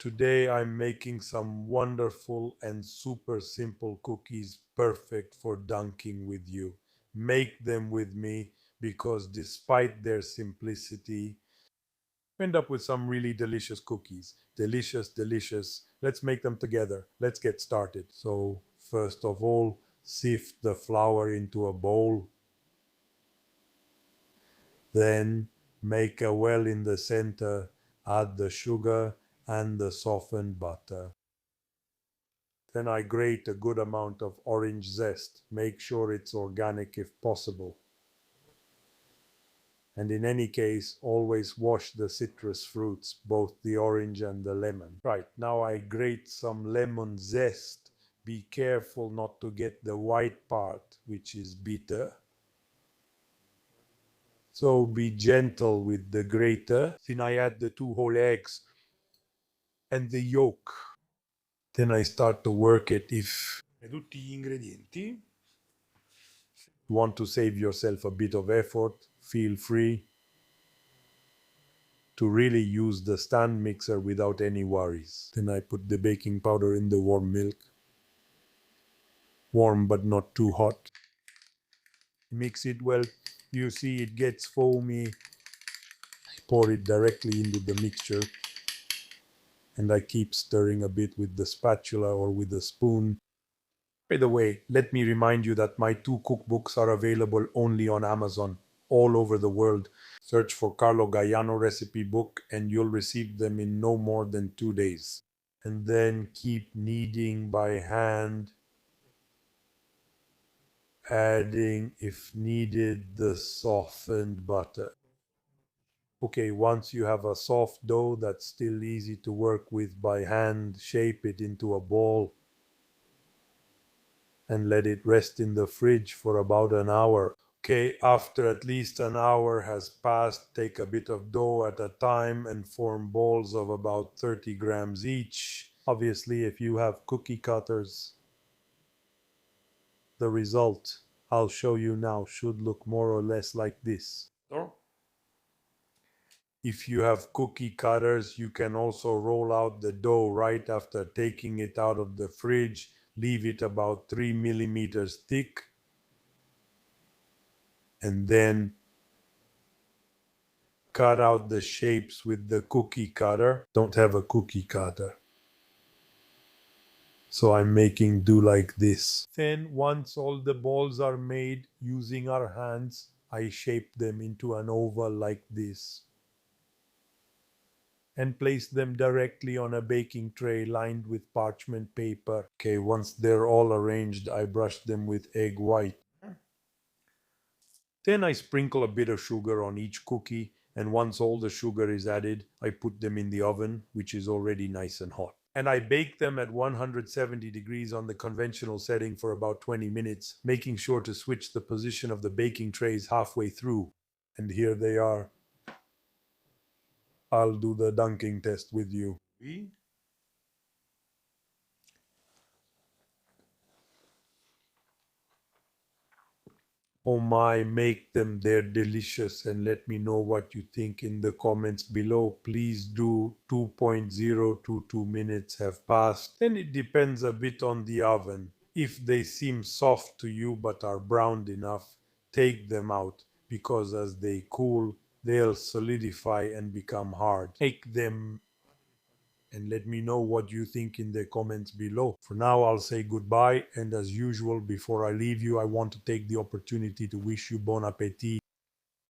Today I'm making some wonderful and super simple cookies perfect for dunking with you. Make them with me because despite their simplicity, you end up with some really delicious cookies. Delicious, delicious. Let's make them together. Let's get started. So, first of all, sift the flour into a bowl. Then make a well in the center, add the sugar and the softened butter. Then I grate a good amount of orange zest. Make sure it's organic if possible. And in any case, always wash the citrus fruits, both the orange and the lemon. Right, now I grate some lemon zest. Be careful not to get the white part, which is bitter. So be gentle with the grater. Then I add the 2 whole eggs and the yolk. Then I start to work it. If tutti gli ingredienti. you want to save yourself a bit of effort, feel free to really use the stand mixer without any worries. Then I put the baking powder in the warm milk. Warm but not too hot. Mix it well. You see it gets foamy. I pour it directly into the mixture. And I keep stirring a bit with the spatula or with a spoon. By the way, let me remind you that my 2 cookbooks are available only on Amazon, all over the world. Search for Carlo Gaiano recipe book and you'll receive them in no more than 2 days. And then keep kneading by hand, adding, if needed, the softened butter. Okay, once you have a soft dough that's still easy to work with by hand, shape it into a ball and let it rest in the fridge for about an hour. Okay, after at least an hour has passed, take a bit of dough at a time and form balls of about 30 grams each. Obviously, if you have cookie cutters, the result I'll show you now should look more or less like this. No? If you have cookie cutters, you can also roll out the dough right after taking it out of the fridge. Leave it about 3 millimeters thick and then cut out the shapes with the cookie cutter. Don't have a cookie cutter, so I'm making do like this. Then once all the balls are made, using our hands, I shape them into an oval like this and place them directly on a baking tray lined with parchment paper. Okay, once they're all arranged, I brush them with egg white. Then I sprinkle a bit of sugar on each cookie, and once all the sugar is added, I put them in the oven, which is already nice and hot. And I bake them at 170 degrees on the conventional setting for about 20 minutes, making sure to switch the position of the baking trays halfway through. And here they are. I'll do the dunking test with you. Oui. Oh my, make them, they're delicious, and let me know what you think in the comments below. Please do. 2.022 minutes have passed. Then it depends a bit on the oven. If they seem soft to you but are browned enough, take them out because as they cool, they'll solidify and become hard. Take them and let me know what you think in the comments below. For now, I'll say goodbye, and as usual, before I leave you, I want to take the opportunity to wish you bon appetit.